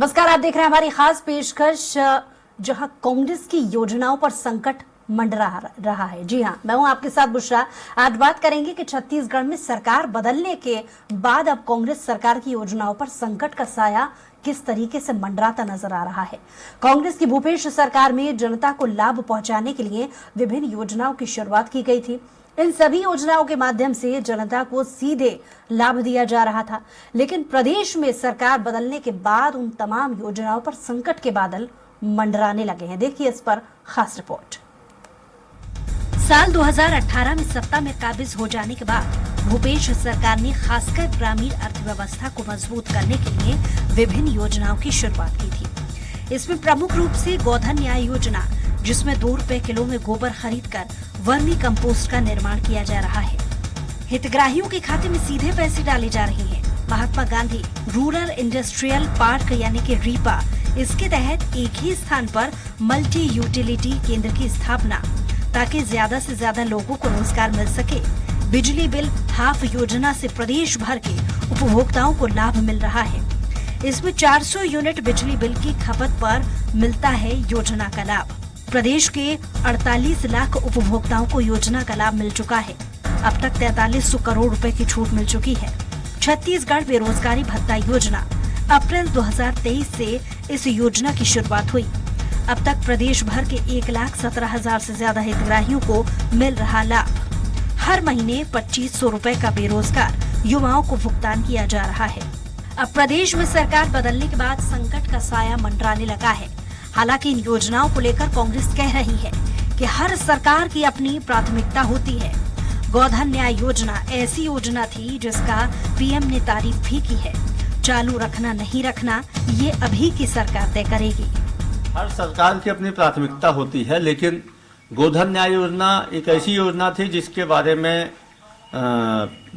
नमस्कार, आप देख रहे हैं हमारी खास पेशकश जहां कांग्रेस की योजनाओं पर संकट मंडरा रहा है। जी हां, मैं हूं आपके साथ बुशरा। आज बात करेंगे कि छत्तीसगढ़ में सरकार बदलने के बाद अब कांग्रेस सरकार की योजनाओं पर संकट का साया किस तरीके से मंडराता नजर आ रहा है। कांग्रेस की भूपेश सरकार में जनता को लाभ पहुंचाने के लिए विभिन्न योजनाओं की शुरुआत की गई थी। इन सभी योजनाओं के माध्यम से जनता को सीधे लाभ दिया जा रहा था, लेकिन प्रदेश में सरकार बदलने के बाद उन तमाम योजनाओं पर संकट के बादल मंडराने लगे हैं। देखिए इस पर खास रिपोर्ट। साल 2018 में सत्ता में काबिज हो जाने के बाद भूपेश सरकार ने खासकर ग्रामीण अर्थव्यवस्था को मजबूत करने के लिए विभिन्न योजनाओं की शुरुआत की थी। इसमें प्रमुख रूप से गोधन न्याय योजना, जिसमें 2 रुपए किलो में गोबर खरीदकर वर्मी कंपोस्ट का निर्माण किया जा रहा है। हितग्राहियों के खाते में सीधे पैसे डाले जा रहे हैं। Mahatma Gandhi rural industrial park यानी कि रीपा, इसके तहत एक ही स्थान पर मल्टी यूटिलिटी केंद्र की स्थापना, ताकि ज्यादा से ज्यादा लोगों को रोजगार मिल सके। बिजली बिल हाफ योजना से प्रदेश भर के उपभोक्ताओं को लाभ मिल रहा है। इसमें 400 यूनिट बिजली बिल की खपत पर मिलता है योजना का लाभ। प्रदेश के 48 लाख उपभोक्ताओं को योजना का लाभ मिल चुका है। अब तक 4300 करोड़ रुपए की छूट मिल चुकी है। छत्तीसगढ़ बेरोजगारी भत्ता योजना, अप्रैल 2023 से इस योजना की शुरुआत हुई। अब तक प्रदेश भर के 1,17,000 से ज्यादा हितग्राहियों को मिल रहा लाभ। हर महीने 2500 रुपए का बेरोजगार युवाओं को भुगतान किया जा रहा है। अब प्रदेश में सरकार बदलने के बाद संकट का साया मंडराने लगा है। हालांकि इन योजनाओं को लेकर कांग्रेस कह रही है कि हर सरकार की अपनी प्राथमिकता होती है। गोधन न्याय योजना ऐसी योजना थी जिसका पीएम ने तारीफ भी की है। चालू रखना नहीं रखना ये अभी की सरकार तय करेगी। हर सरकार की अपनी प्राथमिकता होती है, लेकिन गोधन न्याय योजना एक ऐसी योजना थी जिसके बारे में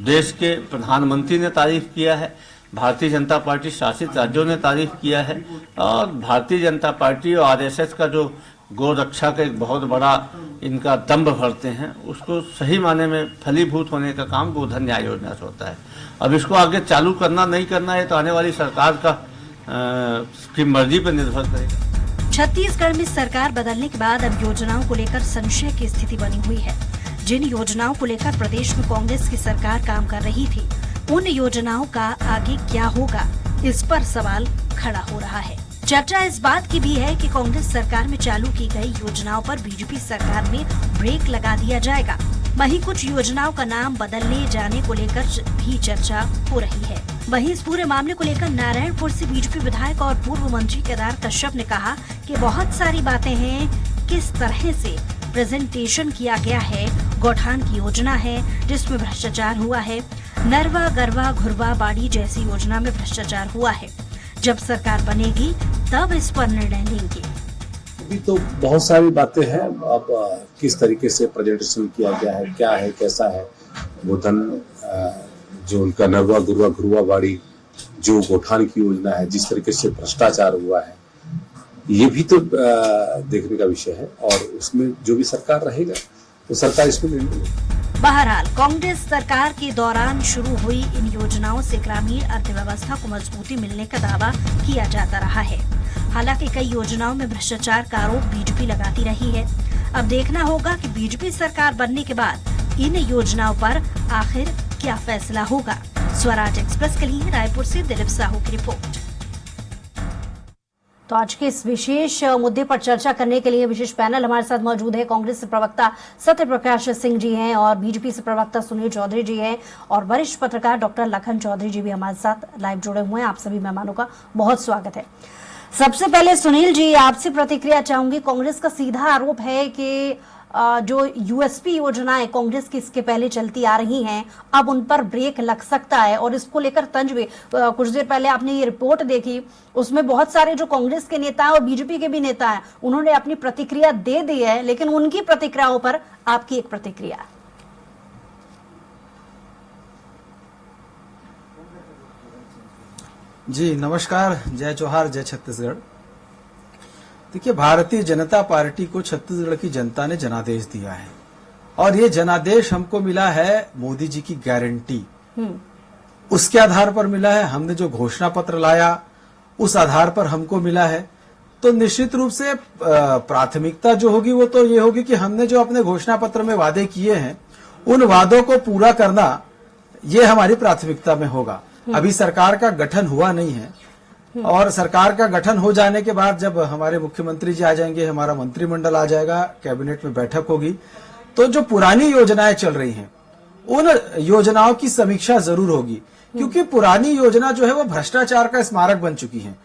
देश के प्रधानमंत्री ने तारीफ किया है, भारतीय जनता पार्टी शासित राज्यों ने तारीफ किया है, और भारतीय जनता पार्टी और आरएसएस का जो गौ रक्षा का एक बहुत बड़ा इनका दम्भ भरते हैं, उसको सही माने में फलीभूत होने का काम गोधन न्याय योजना से होता है। अब इसको आगे चालू करना नहीं करना है तो आने वाली सरकार की मर्जी पर निर्भर करेगा। छत्तीसगढ़ में सरकार बदलने के बाद अब योजनाओं को लेकर संशय की स्थिति बनी हुई है। जिन योजनाओं को लेकर प्रदेश में कांग्रेस की सरकार काम कर रही थी, उन योजनाओं का आगे क्या होगा, इस पर सवाल खड़ा हो रहा है। चर्चा इस बात की भी है कि कांग्रेस सरकार में चालू की गई योजनाओं पर बीजेपी सरकार में ब्रेक लगा दिया जाएगा। वहीं कुछ योजनाओं का नाम बदलने जाने को लेकर भी चर्चा हो रही है। वहीं इस पूरे मामले को लेकर नारायणपुर से बीजेपी विधायक और पूर्व मंत्री केदार कश्यप ने कहा कि बहुत सारी बातें हैं, किस तरह से प्रेजेंटेशन किया गया है। गौठान की योजना है जिसमें भ्रष्टाचार हुआ है, नरवा गरवा घुरवा बाड़ी जैसी योजना में भ्रष्टाचार हुआ है। जब सरकार बनेगी तब इस पर निर्णय लेंगे। अभी तो बहुत सारी बातें हैं, अब किस तरीके से प्रेजेंटेशन किया गया है, क्या है, कैसा है। गोधन जो उनका नरवा गुरवा घुरवा बाड़ी जो गौठान की योजना है, जिस तरीके से भ्रष्टाचार हुआ है, ये भी तो देखने का विषय है। और उसमें जो भी सरकार रहेगा तो सरकार इसमें निर्णय लेगी। बहरहाल कांग्रेस सरकार के दौरान शुरू हुई इन योजनाओं से ग्रामीण अर्थव्यवस्था को मजबूती मिलने का दावा किया जाता रहा है। हालांकि कई योजनाओं में भ्रष्टाचार का आरोप बीजेपी लगाती रही है। अब देखना होगा कि बीजेपी सरकार बनने के बाद इन योजनाओं पर आखिर क्या फैसला होगा। स्वराज एक्सप्रेस के लिए रायपुर से दिलीप साहू की रिपोर्ट। तो आज के इस विशेष मुद्दे पर चर्चा करने के लिए विशेष पैनल हमारे साथ मौजूद है। कांग्रेस से प्रवक्ता सत्य प्रकाश सिंह जी हैं और बीजेपी से प्रवक्ता सुनील चौधरी जी हैं और वरिष्ठ पत्रकार डॉक्टर लखन चौधरी जी भी हमारे साथ लाइव जुड़े हुए हैं। आप सभी मेहमानों का बहुत स्वागत है। सबसे पहले सुनील जी, आपसे प्रतिक्रिया चाहूंगी। कांग्रेस का सीधा आरोप है कि जो यूएसपी योजनाएं कांग्रेस की इसके पहले चलती आ रही हैं, अब उन पर ब्रेक लग सकता है और इसको लेकर तंज भी। कुछ देर पहले आपने ये रिपोर्ट देखी, उसमें बहुत सारे जो कांग्रेस के नेता हैं और बीजेपी के भी नेता हैं, उन्होंने अपनी प्रतिक्रिया दे दी है, लेकिन उनकी प्रतिक्रियाओं पर आपकी एक प्रतिक्रिया। जी नमस्कार, जय जोहार, जय छत्तीसगढ़। देखिए, भारतीय जनता पार्टी को छत्तीसगढ़ की जनता ने जनादेश दिया है और ये जनादेश हमको मिला है मोदी जी की गारंटी। उसके आधार पर मिला है। हमने जो घोषणा पत्र लाया उस आधार पर हमको मिला है। तो निश्चित रूप से प्राथमिकता जो होगी वो तो ये होगी कि हमने जो अपने घोषणा पत्र में वादे किए हैं उन वादों को पूरा करना ये हमारी प्राथमिकता में होगा। अभी सरकार का गठन हुआ नहीं है और सरकार का गठन हो जाने के बाद जब हमारे मुख्यमंत्री जी आ जाएंगे, हमारा मंत्रिमंडल आ जाएगा, कैबिनेट में बैठक होगी, तो जो पुरानी योजनाएं चल रही हैं उन योजनाओं की समीक्षा जरूर होगी, क्योंकि पुरानी योजना जो है वो भ्रष्टाचार का स्मारक बन चुकी है।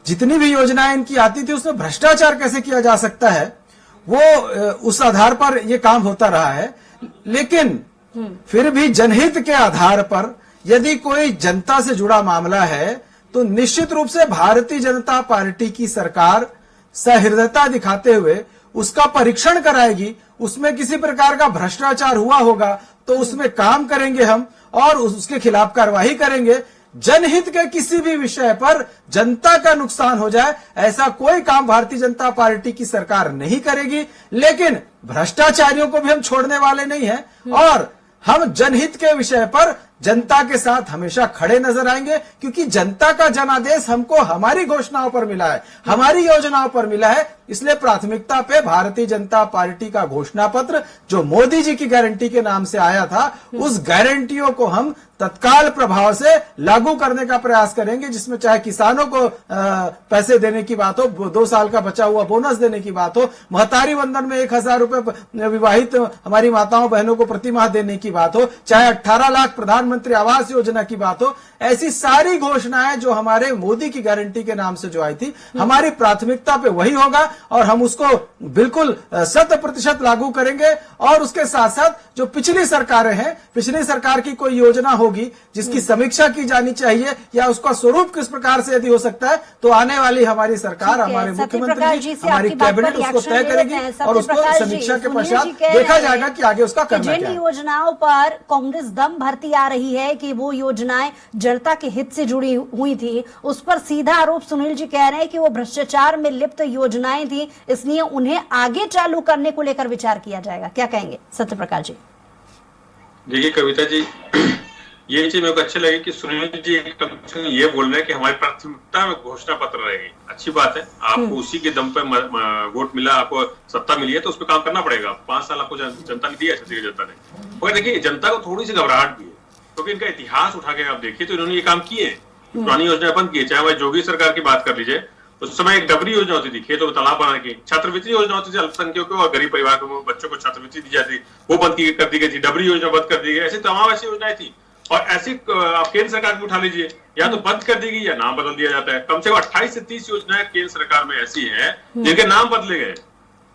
जितनी भी योजनाएं इनकी आती थी उसमें भ्रष्टाचार कैसे किया जा सकता है वो उस आधार पर ये काम होता रहा है। लेकिन फिर भी जनहित के आधार पर यदि कोई जनता से जुड़ा मामला है तो निश्चित रूप से भारतीय जनता पार्टी की सरकार सहृदयता दिखाते हुए उसका परीक्षण कराएगी। उसमें किसी प्रकार का भ्रष्टाचार हुआ होगा तो उसमें काम करेंगे हम और उसके खिलाफ कार्रवाई करेंगे। जनहित के किसी भी विषय पर जनता का नुकसान हो जाए ऐसा कोई काम भारतीय जनता पार्टी की सरकार नहीं करेगी। लेकिन भ्रष्टाचारियों को भी हम छोड़ने वाले नहीं हैं और हम जनहित के विषय पर जनता के साथ हमेशा खड़े नजर आएंगे, क्योंकि जनता का जनादेश हमको हमारी घोषणाओं पर मिला है, हमारी योजनाओं पर मिला है। इसलिए प्राथमिकता पे भारतीय जनता पार्टी का घोषणा पत्र जो मोदी जी की गारंटी के नाम से आया था उस गारंटियों को हम तत्काल प्रभाव से लागू करने का प्रयास करेंगे, जिसमें चाहे किसानों को पैसे देने की बात हो, 2 साल का बचा हुआ बोनस देने की बात हो, महतारी वंदन में 1000 रुपए विवाहित हमारी माताओं बहनों को प्रति माह देने की बात हो, चाहे 18 लाख प्रधानमंत्री आवास योजना की बात हो, ऐसी सारी घोषणाएं जो हमारे मोदी की गारंटी के नाम से जो आई थी हमारी प्राथमिकता पे वही होगा और हम उसको बिल्कुल 100% लागू करेंगे। और उसके साथ साथ जो पिछली सरकारें हैं, पिछली सरकार की कोई योजना होगी जिसकी समीक्षा की जानी चाहिए या उसका स्वरूप किस प्रकार से यदि हो सकता है तो आने वाली हमारी सरकार, हमारे मुख्यमंत्री जी, हमारी कैबिनेट उसको तय करेगी और उसको समीक्षा के पश्चात देखा जाएगा कि आगे उसका करना क्या है। जिन योजनाओं पर कांग्रेस दम भरती आ रही है कि वो योजनाएं जनता के हित से जुड़ी हुई थी, उस पर सीधा आरोप सुनील जी कह रहे हैं कि वो भ्रष्टाचार में लिप्त योजनाएं थी, इसलिए उन्हें आगे चालू करने को लेकर विचार किया जाएगा। क्या कहेंगे सत्य प्रकाश जी? देखिए कविता जी, ये चीज मेरे को अच्छी लगी कि सुनील जी ये बोल रहे हैं कि हमारी प्राथमिकता में घोषणा पत्र रहेगी। अच्छी बात है, आपको उसी के दम पे वोट मिला, आपको सत्ता मिली है तो उस पर काम करना पड़ेगा। 5 साल आपको जनता ने दिया, छत्तीसगढ़ जनता ने। मगर देखिए जनता को थोड़ी सी घबराहट भी है, क्योंकि इनका इतिहास उठा के आप देखिए तो इन्होंने ये काम किए, पुरानी योजना बंद की है। चाहे वह जोगी सरकार की बात कर लीजिए, उस समय एक डबरी योजना होती थी, खेतों में तालाब बनाने की। छात्रवृत्ति योजना होती थी अल्पसंख्यकों और गरीब परिवार के बच्चों को छात्रवृत्ति दी जाती, वो बंद कर दी गई थी। डबरी योजना बंद कर दी गई। ऐसी तमाम ऐसी योजनाएं थी और ऐसी आप केंद्र सरकार भी उठा लीजिए, या तो बंद कर दी गई या नाम बदल दिया जाता है। कम से कम 28 से 30 योजनाएं केंद्र सरकार में ऐसी है जिनके नाम बदले गए।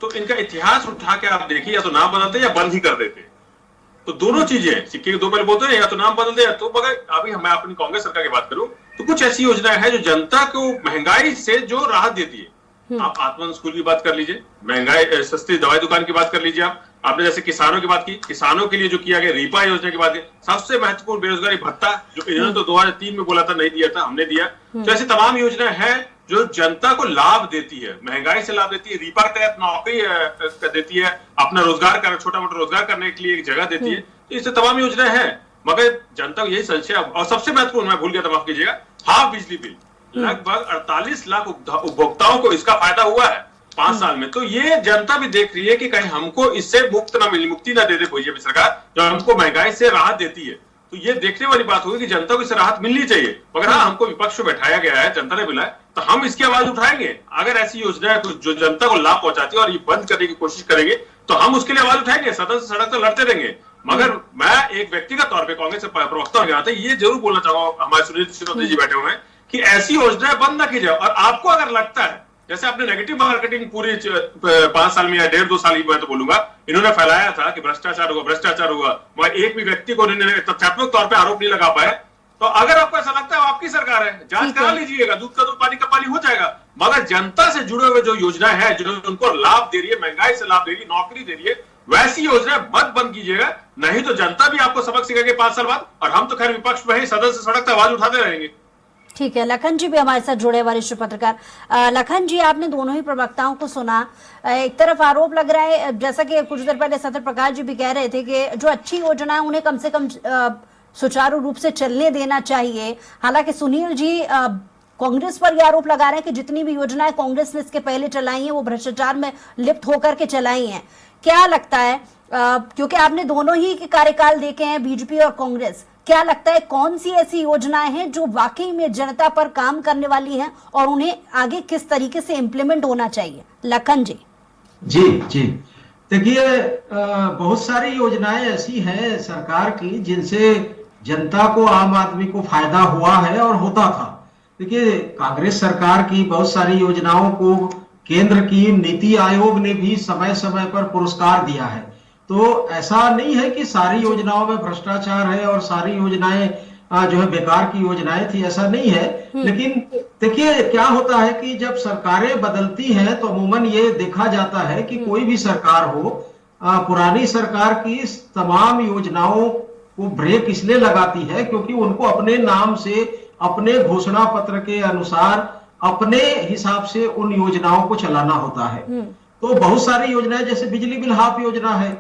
तो इनका इतिहास उठा के आप देखिए, या तो नाम बदलते या बंद ही कर देते। तो दोनों चीजें, सिक्के के दो पहले बोलते हैं, या तो नाम बदल दे या तो। मगर अभी मैं अपनी कांग्रेस सरकार की बात करूं तो कुछ ऐसी योजनाएं हैं जो जनता को महंगाई से जो राहत देती है। आप आत्मन स्कूल की बात कर लीजिए, महंगाई सस्ती दवाई दुकान की बात कर लीजिए, आपने जैसे किसानों की बात की, किसानों के लिए जो किया गया रीपा योजना की बात की, सबसे महत्वपूर्ण बेरोजगारी भत्ता जो इन्होंने तो 2003 में बोला था नहीं दिया था, हमने दिया। तो ऐसी तमाम योजनाएं हैं जो जनता को लाभ देती है, महंगाई से लाभ देती है, रीपा के तहत नौकरी देती है, अपना रोजगार कर छोटा मोटा रोजगार करने के लिए एक जगह देती है। तो इससे तमाम योजनाएं हैं। मगर जनता को यही संशय, और सबसे महत्वपूर्ण मैं भूल गया था, माफ कीजिएगा, हाफ बिजली बिल लगभग 48 लाख उपभोक्ताओं को इसका फायदा हुआ है 5 साल में। तो ये जनता भी देख रही है कि कहीं हमको इससे मुक्ति ना दे दे बीजेपी सरकार, जो हमको महंगाई से राहत देती है। तो ये देखने वाली बात होगी कि जनता को इससे राहत मिलनी चाहिए। मगर हाँ, हमको विपक्ष में बैठाया गया है, जनता ने बुलाया, तो हम इसकी आवाज उठाएंगे। अगर ऐसी योजनाएं जो जनता को लाभ पहुंचाती है और ये बंद करने की कोशिश करेंगे तो हम उसके लिए आवाज उठाएंगे, सदन से सड़क तक लड़ते रहेंगे। मगर मैं एक व्यक्तिगत तौर पर कांग्रेस के प्रवक्ता के नाते ये जरूर बोलना चाहूंगा, हमारे सुनील सिन्हा जी बैठे हुए हैं, कि ऐसी योजनाएं बंद न की जाए। और आपको अगर लगता है जैसे आपने नेगेटिव मार्केटिंग पूरी 5 साल में या 1.5-2 साल ही मैं तो बोलूंगा इन्होंने फैलाया था कि भ्रष्टाचार हुआ, मगर एक भी व्यक्ति को इन्होंने तथ्यात्मक तौर पे आरोप नहीं लगा पाए। तो अगर आपको ऐसा लगता है आपकी सरकार है, जांच करा लीजिएगा, दूध का दूध पानी का पानी हो जाएगा। मगर जनता से जुड़े हुए जो योजना है, जो उनको लाभ दे रही है, महंगाई से लाभ दे रही है, नौकरी दे रही है, वैसी योजना मत बंद कीजिएगा, नहीं तो जनता भी आपको सबक सिखाएगी 5 साल बाद। और हम तो खैर विपक्ष में ही सदन से सड़क तक आवाज उठाते रहेंगे। ठीक है, लखन जी भी हमारे साथ जुड़े, वरिष्ठ पत्रकार। लखन जी, आपने दोनों ही प्रवक्ताओं को सुना। एक तरफ आरोप लग रहा है, जैसा कि कुछ देर पहले सत्य प्रकाश जी भी कह रहे थे कि जो अच्छी योजना है उन्हें कम से कम सुचारू रूप से चलने देना चाहिए। हालांकि सुनील जी कांग्रेस पर यह आरोप लगा रहे हैं कि जितनी भी योजनाएं कांग्रेस ने इसके पहले चलाई हैं वो भ्रष्टाचार में लिप्त होकर के चलाई हैं। क्या लगता है, क्योंकि आपने दोनों ही के कार्यकाल देखे हैं, बीजेपी और कांग्रेस, क्या लगता है कौन सी ऐसी योजनाएं हैं जो वाकई में जनता पर काम करने वाली हैं और उन्हें आगे किस तरीके से इम्प्लीमेंट होना चाहिए? लखन जी। जी जी, देखिए बहुत सारी योजनाएं ऐसी हैं सरकार की जिनसे जनता को, आम आदमी को फायदा हुआ है और होता था। देखिए कांग्रेस सरकार की बहुत सारी योजनाओं को केंद्र की नीति आयोग ने भी समय समय पर पुरस्कार दिया है। तो ऐसा नहीं है कि सारी योजनाओं में भ्रष्टाचार है और सारी योजनाएं जो है बेकार की योजनाएं थी, ऐसा नहीं है। लेकिन देखिए क्या होता है कि जब सरकारें बदलती हैं तो अमूमन ये देखा जाता है कि कोई भी सरकार हो, पुरानी सरकार की तमाम योजनाओं को ब्रेक इसलिए लगाती है क्योंकि उनको अपने नाम से, अपने घोषणा पत्र के अनुसार, अपने हिसाब से उन योजनाओं को चलाना होता है। तो बहुत सारी योजनाएं, जैसे बिजली बिल हाफ योजना है,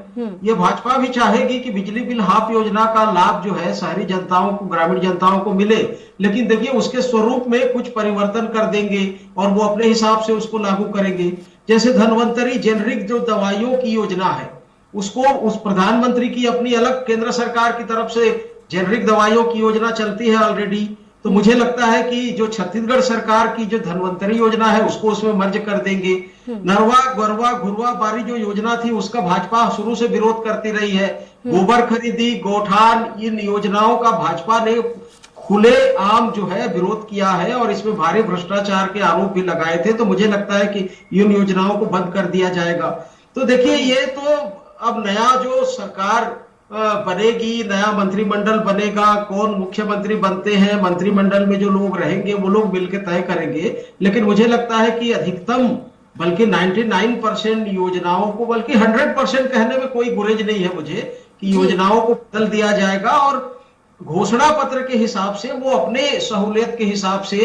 ये भाजपा भी चाहेगी कि बिजली बिल हाफ योजना का लाभ जो है शहरी जनताओं को, ग्रामीण जनताओं को मिले, लेकिन देखिए उसके स्वरूप में कुछ परिवर्तन कर देंगे और वो अपने हिसाब से उसको लागू करेंगे। जैसे धनवंतरी जेनरिक जो दवाइयों की योजना है, उसको उस प्रधानमंत्री की अपनी अलग केंद्र सरकार की तरफ से जेनरिक दवाइयों की योजना चलती है ऑलरेडी। तो मुझे लगता है कि जो छत्तीसगढ़ सरकार की जो धनवंतरी योजना है उसको उसमें मर्ज कर देंगे। नरवा, गौरवा, घुरवा बारी जो योजना थी उसका भाजपा शुरू से विरोध करती रही है। गोबर खरीदी, गोठान, इन योजनाओं का भाजपा ने खुले आम जो है विरोध किया है और इसमें भारी भ्रष्टाचार के आरोप भी लगाए थे। तो मुझे लगता है कि इन योजनाओं को बंद कर दिया जाएगा। तो देखिए ये तो अब नया जो सरकार बनेगी, नया मंत्रिमंडल बनेगा, कौन मुख्यमंत्री बनते हैं, मंत्रिमंडल में जो लोग रहेंगे वो लोग मिलकर तय करेंगे। लेकिन मुझे लगता है कि अधिकतम, बल्कि 99% योजनाओं को, बल्कि 100% कहने में कोई गुरेज नहीं है मुझे, कि योजनाओं को बदल दिया जाएगा और घोषणा पत्र के हिसाब से वो अपने सहूलियत के हिसाब से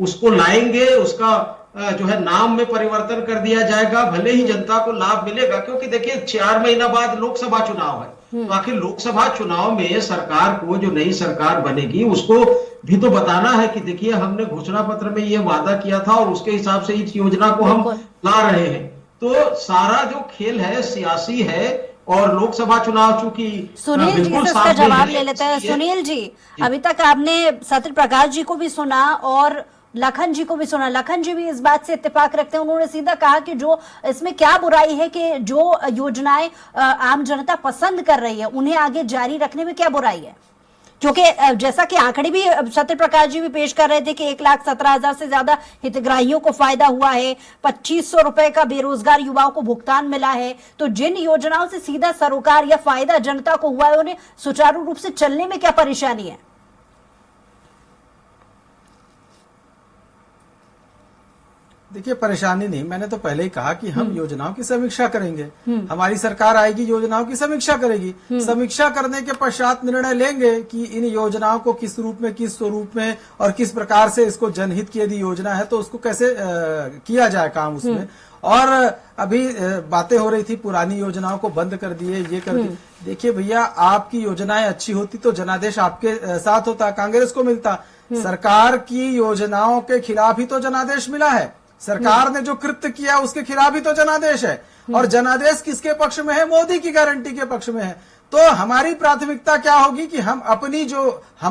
उसको लाएंगे। उसका जो है नाम में परिवर्तन कर दिया जाएगा, भले ही जनता को लाभ मिलेगा। क्योंकि देखिए 4 महीना बाद लोकसभा चुनाव है, तो आखिर लोकसभा चुनाव में सरकार को, जो नई सरकार बनेगी, उसको भी तो बताना है कि देखिए हमने घोषणा पत्र में ये वादा किया था और उसके हिसाब से इस योजना को हम ला रहे हैं। तो सारा जो खेल है सियासी है और लोकसभा चुनाव चूंकि सुनील जी से इसका जवाब ले लेते हैं। सुनील जी, अभी तक आपने सत्य प्रकाश जी को भी सुना और लखन जी को भी सुना। लखन जी भी इस बात से इत्तेफाक रखते हैं। उन्होंने सीधा कहा कि जो इसमें क्या बुराई है कि जो योजनाएं आम जनता पसंद कर रही है उन्हें आगे जारी रखने में क्या बुराई है? क्योंकि जैसा कि आंकड़े भी सत्य प्रकाश जी भी पेश कर रहे थे कि 1,17,000 से ज्यादा हितग्राहियों को फायदा हुआ है, 2,500 रुपए का बेरोजगार युवाओं को भुगतान मिला है। तो जिन योजनाओं से सीधा सरोकार या फायदा जनता को हुआ है उन्हें सुचारू रूप से चलने में क्या परेशानी है? देखिए परेशानी नहीं, मैंने तो पहले ही कहा कि हम योजनाओं की समीक्षा करेंगे। हमारी सरकार आएगी, योजनाओं की समीक्षा करेगी। समीक्षा करने के पश्चात निर्णय लेंगे कि इन योजनाओं को किस रूप में, किस स्वरूप में और किस प्रकार से इसको जनहित की यदि योजना है तो उसको कैसे किया जाए काम उसमें। और अभी बातें हो रही थी पुरानी योजनाओं को बंद कर दिए, ये कर दिए। देखिए भैया, आपकी योजनाएं अच्छी होती तो जनादेश आपके साथ होता, कांग्रेस को मिलता। सरकार की योजनाओं के खिलाफ ही तो जनादेश मिला है। सरकार ने जो कृत्य किया उसके खिलाफ ही तो जनादेश है। और जनादेश किसके पक्ष में है? मोदी की गारंटी के पक्ष में है। तो हमारी प्राथमिकता क्या होगी कि हम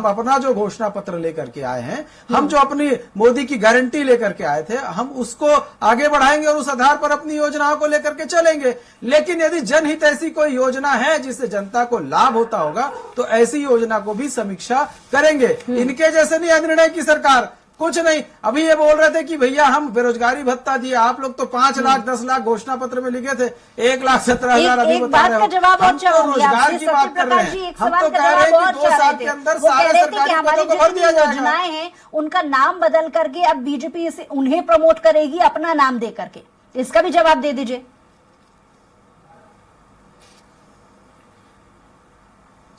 अपना जो घोषणा पत्र लेकर के आए हैं, हम जो अपनी मोदी की गारंटी लेकर के आए थे, हम उसको आगे बढ़ाएंगे और उस आधार पर अपनी योजनाओं को लेकर के चलेंगे। लेकिन यदि जनहित ऐसी कोई योजना है जिससे जनता को लाभ होता होगा तो ऐसी योजना को भी समीक्षा करेंगे। इनके जैसे नहीं है निर्णय की सरकार, कुछ नहीं। अभी ये बोल रहे थे कि भैया हम बेरोजगारी भत्ता दिए, आप लोग तो 5 लाख 10 लाख घोषणा पत्र में लिखे थे, 1,17,000 अभी बता रहे हो। हम तो रोजगार की बात कर रहे हैं। हम तो कह रहे हैं कि 2 साल के अंदर सारे सरकारी पदों को भर दिया जाएगा। योजनाएं हैं उनका नाम बदल करके अब बीजेपी इसे उन्हें प्रमोट करेगी अपना नाम दे करके, इसका भी जवाब दे दीजिए।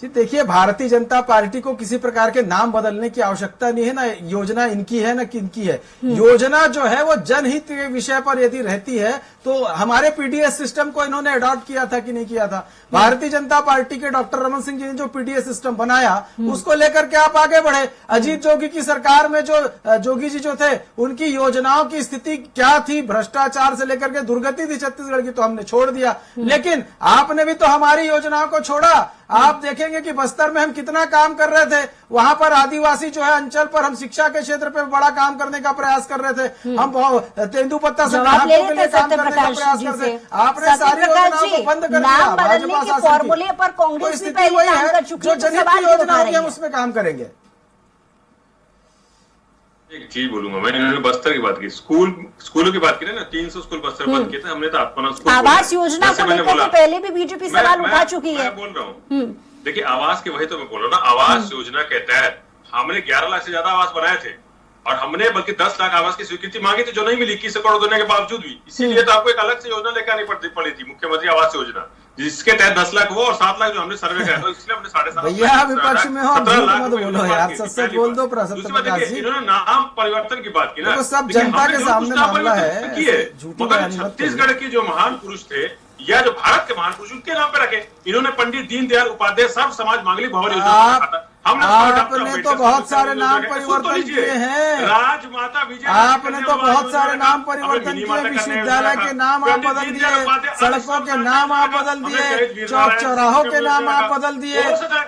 जी देखिए, भारतीय जनता पार्टी को किसी प्रकार के नाम बदलने की आवश्यकता नहीं है, ना योजना इनकी है ना किनकी है। योजना जो है वो जनहित के विषय पर यदि रहती है तो हमारे पीडीएस सिस्टम को इन्होंने अडॉप्ट किया था कि नहीं किया था? भारतीय जनता पार्टी के डॉक्टर रमन सिंह जी ने जो पीडीएस सिस्टम बनाया उसको लेकर के आप आगे बढ़े। अजीत जोगी की सरकार में जो जोगी जी जो थे उनकी योजनाओं की स्थिति क्या थी, भ्रष्टाचार से लेकर के दुर्गति थी छत्तीसगढ़ की, तो हमने छोड़ दिया। लेकिन आपने भी तो हमारी योजनाओं को छोड़ा। आप देखेंगे कि बस्तर में हम कितना काम कर रहे थे, वहां पर आदिवासी जो है अंचल पर हम शिक्षा के क्षेत्र पर बड़ा काम करने का प्रयास कर रहे थे। हम तेंदुपत्ता से ग्राहकों के लिए काम करने का प्रयास करते। आपने सारी योजनाओं को बंद कर दिया। भाजपा शासन फॉर्मूले पर कांग्रेस भी पहले काम कर चुकी है, जो जनहित की योजना होगी हम उसमें काम करेंगे। एक चीज बोलूंगा मैं, इन्होंने बस्तर की बात की, स्कूलों की बात की ना, 300 स्कूल बस्तर बंद किए थे हमने, तो अपना स्कूल आवास योजना को लेकर के पहले भी बीजेपी सवाल उठा चुकी है। मैं बोल रहा हूँ, देखिए आवास के, वही तो मैं बोल रहा हूँ ना, आवास योजना के तहत हमने 11 लाख से ज्यादा आवास बनाए थे और हमने बल्कि 10 लाख आवास की स्वीकृति मांगी थी जो नहीं मिली 21 करोड़ देने के बावजूद भी। इसीलिए तो आपको एक अलग से योजना लेकर आनी पड़ी थी, मुख्यमंत्री आवास योजना, जिसके तहत 10 लाख वो और 7 लाख जो हमने सर्वे कराया, तो इसलिए हमने 7.5 भैया विपक्ष में हो, मत बोलो यार, सच बोल दो। इन्होंने नाम परिवर्तन की बात की ना, तो सब जनता के सामने मामला है, मगर छत्तीसगढ़ के जो महान पुरुष थे या जो भारत के महान पुरुष, उनके नाम पे रखे। इन्होंने पंडित दीनदयाल उपाध्याय सर्व समाज मांगलिक भवन योजना, आपने तो बहुत सारे नाम परिवर्तन किए हैं, राजमाता विजय, आपने तो बहुत सारे नाम परिवर्तन किए, विश्वविद्यालय के नाम आप बदल दिए, सड़कों के नाम आप बदल दिए, चौक चौराहों के नाम आप बदल दिए।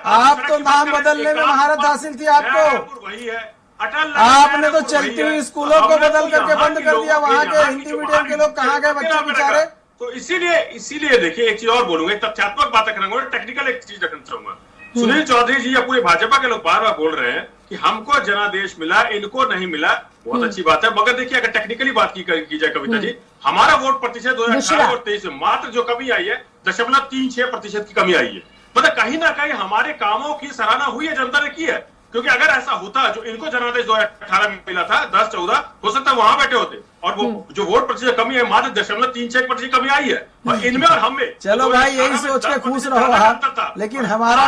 आप तो नाम बदलने में महारत हासिल थी आपको। वही है, आपने तो चलती हुई स्कूलों को बदल करके बंद कर दिया। वहाँ के हिंदी मीडियम के लोग कहाँ गए बच्चे बेचारे? तो इसीलिए देखिए, एक चीज और बोलूंगा, एक तथ्यात्मक बातें करूंगा, टेक्निकल एक चीज रखना चाहूंगा। सुनील चौधरी जी या पूरे भाजपा के लोग बार बार बोल रहे हैं कि हमको जनादेश मिला, इनको नहीं मिला। बहुत अच्छी बात है, मगर देखिए अगर टेक्निकली बात की जाए कविता जी, हमारा वोट प्रतिशत 2018 और 23 में मात्र जो कमी आई है 0.36% की कमी आई है। मतलब कहीं ना कहीं हमारे कामों की सराहना हुई है, जनता ने की है। क्योंकि अगर ऐसा होता, जो इनको जनादेश 2018 में मिला था 10-14, हो सकता है वहां बैठे होते, और वो जो वोट प्रतिशत कमी है मात्र 0.36% कमी आई है, और इनमें और हम में। चलो भाई, यही सोच के खुश रहो आप, लेकिन हमारा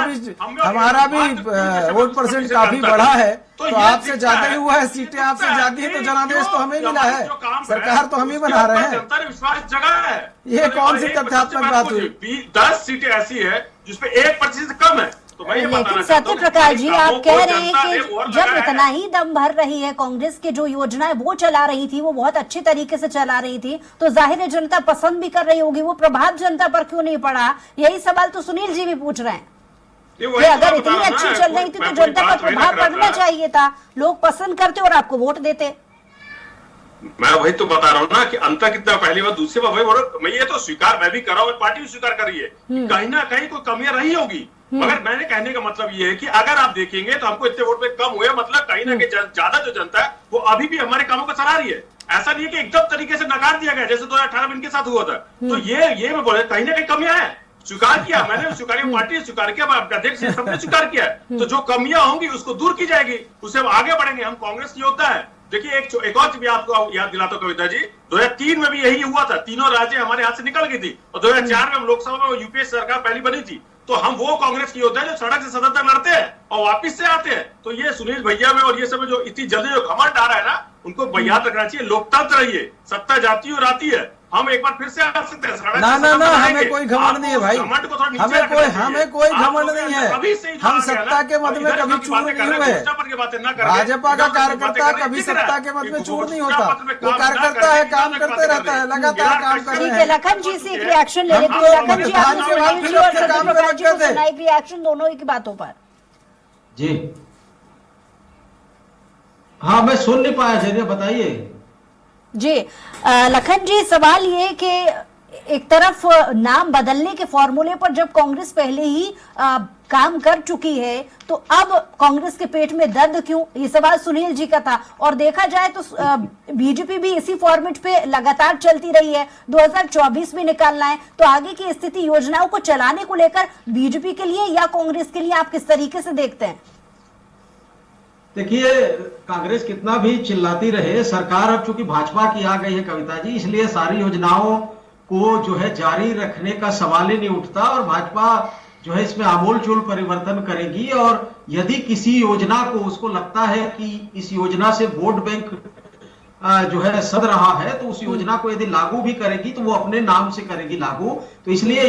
भी वोट परसेंट काफी बढ़ा है, तो आपसे ज्यादा ही हुआ है, सीटें आपसे ज्यादा है, तो जनादेश तो हमें मिला है, सरकार तो हम ही बना रहे हैं। जनता ने विश्वास जगा है। ये कौन सी तथ्यात्मक बात हुई? 10 सीटें ऐसी है जिसपे 1% कम है। तो लेकिन सत्य प्रकाश जी, आप कह रहे हैं कि जब इतना ही दम भर रही है कांग्रेस की जो योजनाएं वो चला रही थी, वो बहुत अच्छे तरीके से चला रही थी, तो जाहिर है जनता पसंद भी कर रही होगी, वो प्रभाव जनता पर क्यों नहीं पड़ा? यही सवाल तो सुनील जी भी पूछ रहे हैं कि अगर इतनी अच्छी चल रही थी तो जनता पर प्रभाव पड़ना चाहिए था, लोग पसंद करते और आपको वोट देते। मैं वही तो बता रहा हूँ ना कि अंतर कितना, पहली बार, दूसरी बार वही, मैं ये तो स्वीकार मैं भी कर रहा हूँ, पार्टी भी स्वीकार कर रही है, कहीं ना कहीं कोई कमियां रही होगी। मगर मैंने कहने का मतलब ये है कि अगर आप देखेंगे तो हमको इतने वोट में कम हुए, मतलब कहीं ना कहीं ज्यादा जो जनता है वो अभी भी हमारे कामों को सराह रही है। ऐसा नहीं है कि एकदम तरीके से नकार दिया गया जैसे 2018 में इनके साथ हुआ था। तो ये मैं बोले कहीं ना कहीं कमियां है, स्वीकार किया, मैंने स्वीकार किया, पार्टी ने स्वीकार किया, अध्यक्ष सबने स्वीकार किया। तो जो कमियां होंगी उसको दूर की जाएगी, उससे हम आगे बढ़ेंगे। हम कांग्रेस की योद्धा है। देखिए एक और चीज भी आपको याद दिलाता हूं कविता जी, 2003 में भी यही हुआ था, तीनों राज्य हमारे हाथ से निकल गई थी, और 2004 में हम लोकसभा में यूपीए सरकार पहली बनी थी। तो हम वो कांग्रेस की योद्धा है जो सड़क से सदन तक लड़ते हैं और वापिस से आते हैं। तो ये सुनील भैया में और ये सब जो इतनी जल्दी जो घमंड आ रहा है ना, उनको याद रखना चाहिए, लोकतंत्र है ये, सत्ता जाती और आती है। हम एक बार फिर से आ सकते हैं। ना, हमें कोई घमंड नहीं है भाई, हमें कोई घमंड नहीं है। हम सत्ता के मद में कभी चूर नहीं हुए। भाजपा का कार्यकर्ता कभी सत्ता के मद में चूर नहीं होता, वो कार्यकर्ता है, काम करते रहता है, लगातार काम कर रहे हैं। लखन जी से एक रिएक्शन ले लेते हैं। लखन जी, आपने सुनाई जी और सत्य प्रकाश जी को सुनाई रिएक्शन दोनों ही की बातों पर। जी हाँ, मैं सुन नहीं पाया, जरिए बताइए जी। लखन जी, सवाल ये कि एक तरफ नाम बदलने के फॉर्मूले पर जब कांग्रेस पहले ही काम कर चुकी है, तो अब कांग्रेस के पेट में दर्द क्यों? ये सवाल सुनील जी का था। और देखा जाए तो बीजेपी भी इसी फॉर्मेट पे लगातार चलती रही है, 2024 में निकालना है, तो आगे की स्थिति योजनाओं को चलाने को लेकर बीजेपी के लिए या कांग्रेस के लिए आप किस तरीके से देखते हैं? देखिए, कांग्रेस कितना भी चिल्लाती रहे, सरकार अब चूंकि भाजपा की आ गई है कविता जी, इसलिए सारी योजनाओं को जो है जारी रखने का सवाल ही नहीं उठता। और भाजपा जो है इसमें आमूल चूल परिवर्तन करेगी। और यदि किसी योजना को उसको लगता है कि इस योजना से वोट बैंक जो है सद रहा है, तो उस योजना को यदि लागू भी करेगी तो वो अपने नाम से करेगी लागू। तो इसलिए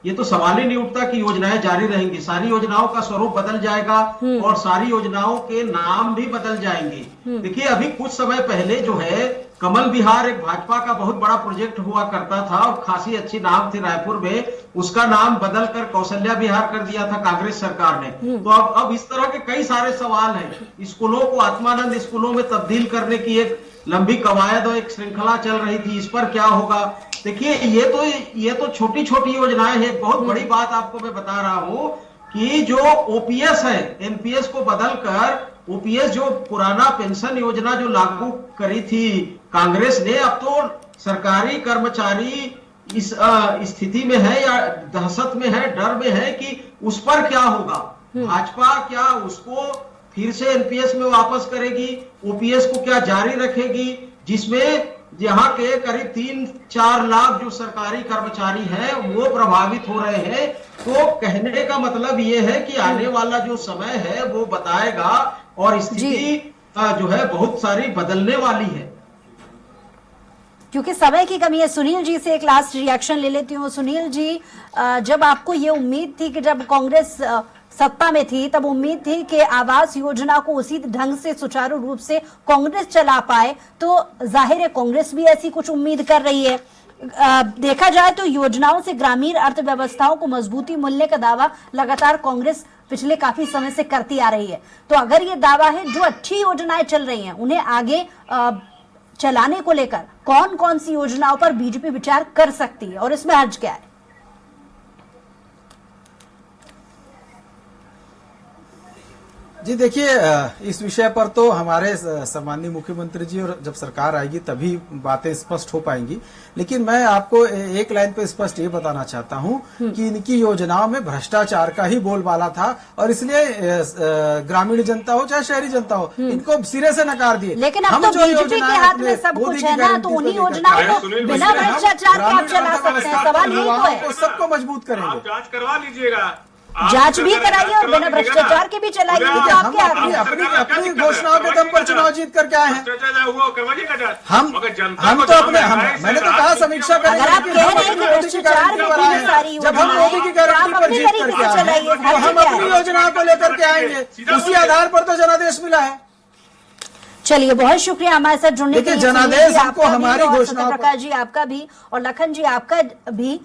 ये तो सवाल ही नहीं उठता कि योजनाएं जारी रहेंगी। सारी योजनाओं का स्वरूप बदल जाएगा और सारी योजनाओं के नाम भी बदल जाएंगे। देखिए, अभी कुछ समय पहले जो है कमल विहार एक भाजपा का बहुत बड़ा प्रोजेक्ट हुआ करता था और खासी अच्छी नाम थी रायपुर में, उसका नाम बदल कर कौशल्या विहार कर दिया था कांग्रेस सरकार ने। तो अब इस तरह के कई सारे सवाल हैं। स्कूलों को आत्मानंद स्कूलों में तब्दील करने की एक लंबी कवायद और एक श्रृंखला चल रही थी, इस पर क्या होगा? देखिए, ये तो छोटी छोटी योजनाएं हैं। बहुत बड़ी बात आपको मैं बता रहा हूं कि जो ओपीएस है, एनपीएस को बदलकर ओपीएस, जो पुराना पेंशन योजना जो लागू करी थी कांग्रेस ने, अब तो सरकारी कर्मचारी इस स्थिति में है या दहशत में है, डर में है कि उस पर क्या होगा। भाजपा क्या उसको फिर से एनपीएस में वापस करेगी? ओपीएस को क्या जारी रखेगी, जिसमें यहाँ के करीब 3-4 लाख जो सरकारी कर्मचारी हैं वो प्रभावित हो रहे हैं? तो कहने का मतलब ये है कि आने वाला जो समय है वो बताएगा और स्थिति जो है बहुत सारी बदलने वाली है। क्योंकि समय की कमी है। सुनील जी से एक लास्ट रिएक्शन ले लेती हूँ। सुनील जी, जब आपको ये उम्मीद थी कि जब कांग्रेस सत्ता में थी तब उम्मीद थी कि आवास योजना को उसी ढंग से सुचारू रूप से कांग्रेस चला पाए, तो जाहिर है कांग्रेस भी ऐसी कुछ उम्मीद कर रही है। देखा जाए तो योजनाओं से ग्रामीण अर्थव्यवस्थाओं को मजबूती मिलने का दावा लगातार कांग्रेस पिछले काफी समय से करती आ रही है। तो अगर ये दावा है, जो अच्छी योजनाएं चल रही हैं उन्हें आगे चलाने को लेकर कौन कौन सी योजनाओं पर बीजेपी विचार कर सकती है और इसमें हर्ज क्या है? जी देखिए, इस विषय पर तो हमारे सम्माननीय मुख्यमंत्री जी और जब सरकार आएगी तभी बातें स्पष्ट हो पाएंगी। लेकिन मैं आपको एक लाइन पे स्पष्ट ये बताना चाहता हूं कि इनकी योजनाओं में भ्रष्टाचार का ही बोलबाला था और इसलिए ग्रामीण जनता हो चाहे शहरी जनता हो, इनको सिरे से नकार दिए। लेकिन अब तो बीजेपी के हाथ में सब कुछ है ना, तो उन्हीं योजनाओं को बिना भ्रष्टाचार के आप चला सकते हैं। सवाल यही तो है। सबको मजबूत करेंगे। जांच करवा लीजिएगा, जांच भी कराइए और बिना भ्रष्टाचार के भी चलाइए। तो आपके हाथ में अपनी घोषणाओं के दम पर चुनाव जीत करके आए हैं। हम तो अपने मैंने तो कहा समीक्षा करेंगे। अगर आप कह रहे हैं कि भ्रष्टाचार में इतनी सारी जब हम मोदी की गारंटी पर जीत करके आए हैं तो हम अपनी योजनाओं को लेकर के आएंगे, उसी आधार पर तो जनादेश मिला है। चलिए, बहुत शुक्रिया हमारे साथ जुड़ने के लिए। जनादेश हमको हमारी घोषणा, प्रकाश जी आपका भी और लखन जी आपका भी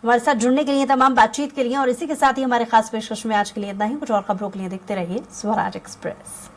हमारे साथ जुड़ने के लिए, तमाम बातचीत के लिए। और इसी के साथ ही हमारे खास पेशकश में आज के लिए इतना ही। कुछ और खबरों के लिए देखते रहिए स्वराज एक्सप्रेस।